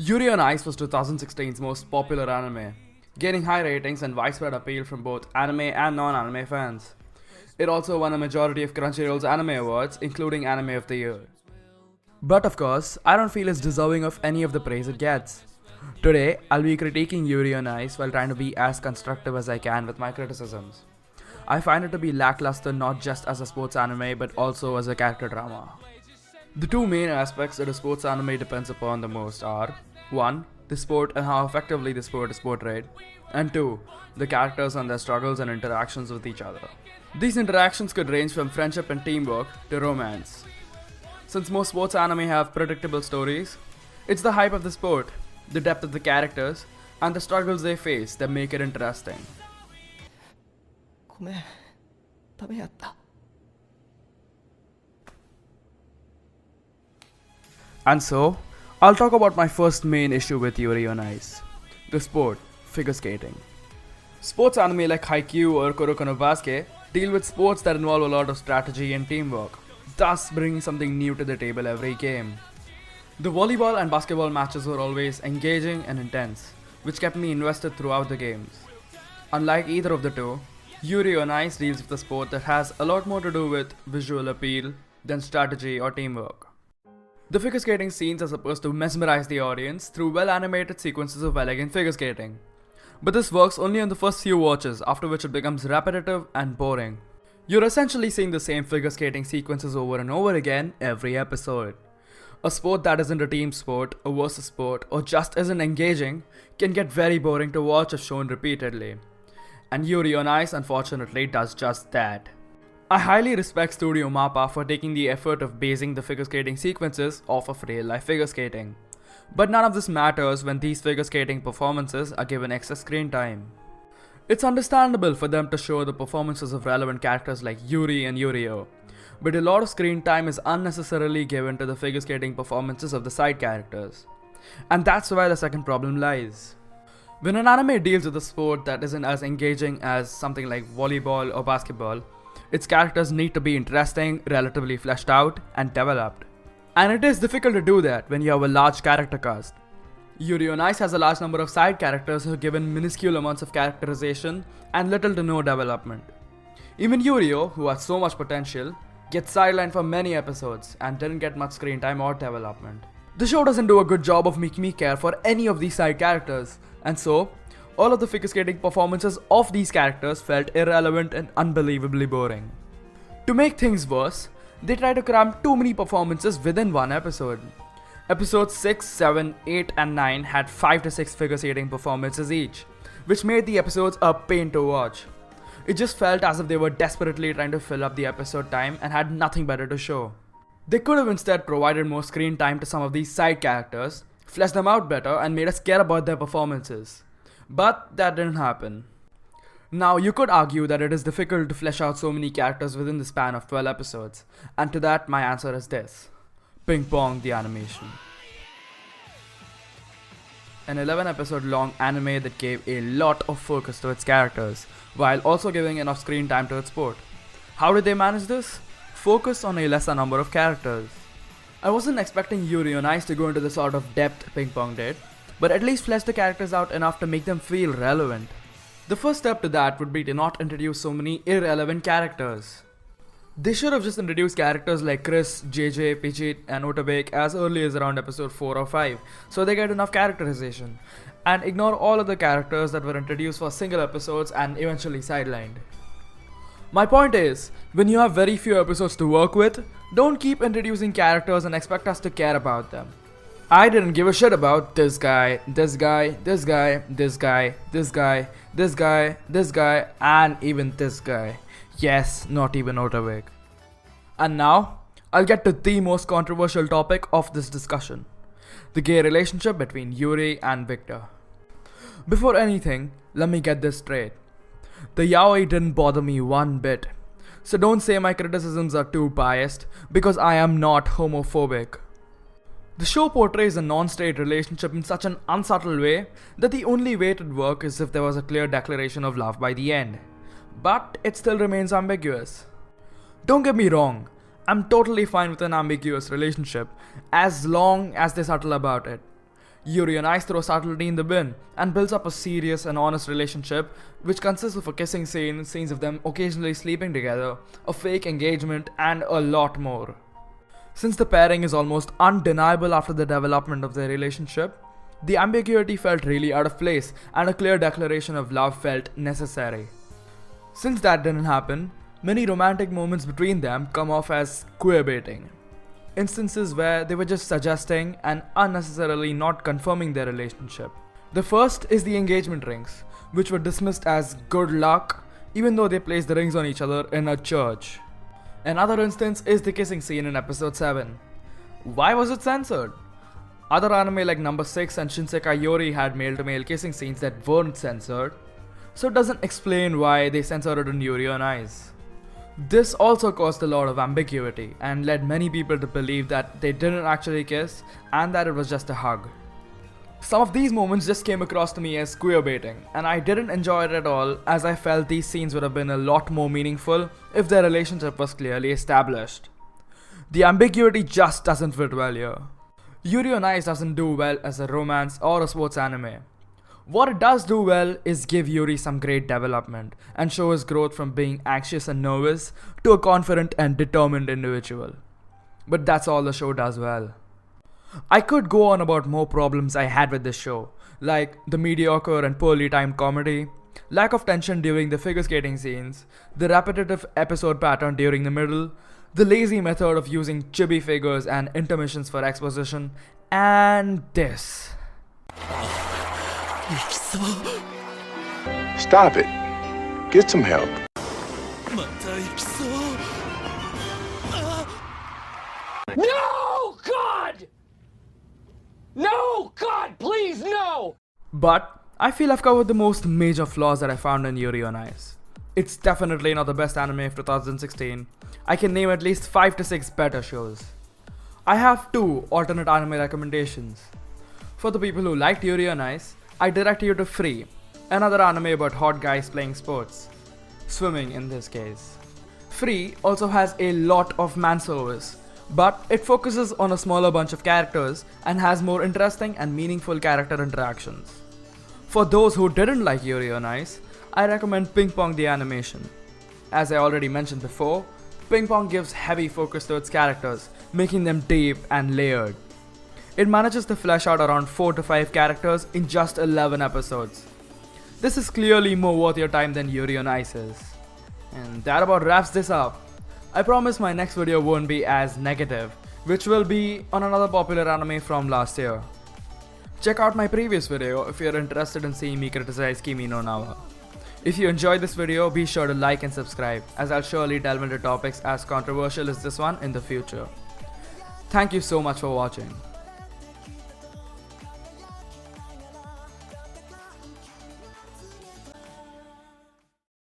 Yuri on Ice was 2016's most popular anime, gaining high ratings and widespread appeal from both anime and non-anime fans. It also won a majority of Crunchyroll's anime awards, including Anime of the Year. But of course, I don't feel it's deserving of any of the praise it gets. Today, I'll be critiquing Yuri on Ice while trying to be as constructive as I can with my criticisms. I find it to be lackluster not just as a sports anime but also as a character drama. The two main aspects that a sports anime depends upon the most are 1. The sport and how effectively the sport is portrayed, and 2. The characters and their struggles and interactions with each other. These interactions could range from friendship and teamwork to romance. Since most sports anime have predictable stories, it's the hype of the sport, the depth of the characters, and the struggles they face that make it interesting. ごめん、ダメやった。 And so, I'll talk about my first main issue with Yuri on Ice. The sport, figure skating. Sports anime like Haikyuu or Kuroko no Basket deal with sports that involve a lot of strategy and teamwork, thus bringing something new to the table every game. The volleyball and basketball matches were always engaging and intense, which kept me invested throughout the games. Unlike either of the two, Yuri on Ice deals with a sport that has a lot more to do with visual appeal than strategy or teamwork. The figure skating scenes are supposed to mesmerize the audience through well-animated sequences of elegant figure skating. But this works only on the first few watches, after which it becomes repetitive and boring. You're essentially seeing the same figure skating sequences over and over again every episode. A sport that isn't a team sport, a versus sport, or just isn't engaging can get very boring to watch if shown repeatedly. And Yuri on Ice unfortunately does just that. I highly respect Studio Mappa for taking the effort of basing the figure skating sequences off of real life figure skating. But none of this matters when these figure skating performances are given excess screen time. It's understandable for them to show the performances of relevant characters like Yuri and Yurio, but a lot of screen time is unnecessarily given to the figure skating performances of the side characters. And that's where the second problem lies. When an anime deals with a sport that isn't as engaging as something like volleyball or basketball, its characters need to be interesting, relatively fleshed out, and developed. And it is difficult to do that when you have a large character cast. Yuri on Ice has a large number of side characters who are given minuscule amounts of characterization and little to no development. Even Yurio, who has so much potential, gets sidelined for many episodes and didn't get much screen time or development. The show doesn't do a good job of making me care for any of these side characters, and so, all of the figure skating performances of these characters felt irrelevant and unbelievably boring. To make things worse, they try to cram too many performances within one episode. Episodes 6, 7, 8 and 9 had 5 to 6 figure skating performances each, which made the episodes a pain to watch. It just felt as if they were desperately trying to fill up the episode time and had nothing better to show. They could have instead provided more screen time to some of these side characters, fleshed them out better and made us care about their performances. But that didn't happen. Now you could argue that it is difficult to flesh out so many characters within the span of 12 episodes, and to that my answer is this: Ping Pong the animation. An 11 episode long anime that gave a lot of focus to its characters, while also giving enough screen time to its sport. How did they manage this? Focus on a lesser number of characters. I wasn't expecting Yuri on Ice to go into the sort of depth Ping Pong did, but at least flesh the characters out enough to make them feel relevant. The first step to that would be to not introduce so many irrelevant characters. They should have just introduced characters like Chris, JJ, Pidgeot and Otabek as early as around episode 4 or 5, so they get enough characterization, and ignore all of the characters that were introduced for single episodes and eventually sidelined. My point is, when you have very few episodes to work with, don't keep introducing characters and expect us to care about them. I didn't give a shit about this guy, this guy, this guy, this guy, this guy, this guy, this guy, and even this guy. Yes, not even Otabek. And now, I'll get to the most controversial topic of this discussion: the gay relationship between Yuri and Victor. Before anything, let me get this straight. The yaoi didn't bother me one bit. So don't say my criticisms are too biased, because I am not homophobic. The show portrays a non-straight relationship in such an unsubtle way that the only way it would work is if there was a clear declaration of love by the end. But it still remains ambiguous. Don't get me wrong, I'm totally fine with an ambiguous relationship, as long as they're subtle about it. Yuri and Ice throw subtlety in the bin and builds up a serious and honest relationship which consists of a kissing scene, scenes of them occasionally sleeping together, a fake engagement, and a lot more. Since the pairing is almost undeniable after the development of their relationship, the ambiguity felt really out of place and a clear declaration of love felt necessary. Since that didn't happen, many romantic moments between them come off as queerbaiting. Instances where they were just suggesting and unnecessarily not confirming their relationship. The first is the engagement rings, which were dismissed as good luck even though they placed the rings on each other in a church. Another instance is the kissing scene in episode 7. Why was it censored? Other anime like Number 6 and Shinsekai Yori had male-to-male kissing scenes that weren't censored, so it doesn't explain why they censored it in Yuri on Ice. This also caused a lot of ambiguity and led many people to believe that they didn't actually kiss and that it was just a hug. Some of these moments just came across to me as queerbaiting, and I didn't enjoy it at all as I felt these scenes would have been a lot more meaningful if their relationship was clearly established. The ambiguity just doesn't fit well here. Yuri on Ice doesn't do well as a romance or a sports anime. What it does do well is give Yuri some great development and show his growth from being anxious and nervous to a confident and determined individual. But that's all the show does well. I could go on about more problems I had with this show, like the mediocre and poorly timed comedy, lack of tension during the figure skating scenes, the repetitive episode pattern during the middle, the lazy method of using chibi figures and intermissions for exposition, and this. Stop it. Get some help. No, God! No, God, please, no! But I feel I've covered the most major flaws that I found in Yuri on Ice. It's definitely not the best anime of 2016. I can name at least 5 to 6 better shows. I have 2 alternate anime recommendations. For the people who liked Yuri on Ice, I direct you to Free, another anime about hot guys playing sports. Swimming in this case. Free also has a lot of man service, but it focuses on a smaller bunch of characters and has more interesting and meaningful character interactions. For those who didn't like Yuri on Ice, I recommend Ping Pong the animation. As I already mentioned before, Ping Pong gives heavy focus to its characters, making them deep and layered. It manages to flesh out around 4 to 5 characters in just 11 episodes. This is clearly more worth your time than Yuri on Ice is. And that about wraps this up. I promise my next video won't be as negative, which will be on another popular anime from last year. Check out my previous video if you're interested in seeing me criticize Kimi no Na wa. If you enjoyed this video, be sure to like and subscribe, as I'll surely delve into topics as controversial as this one in the future. Thank you so much for watching.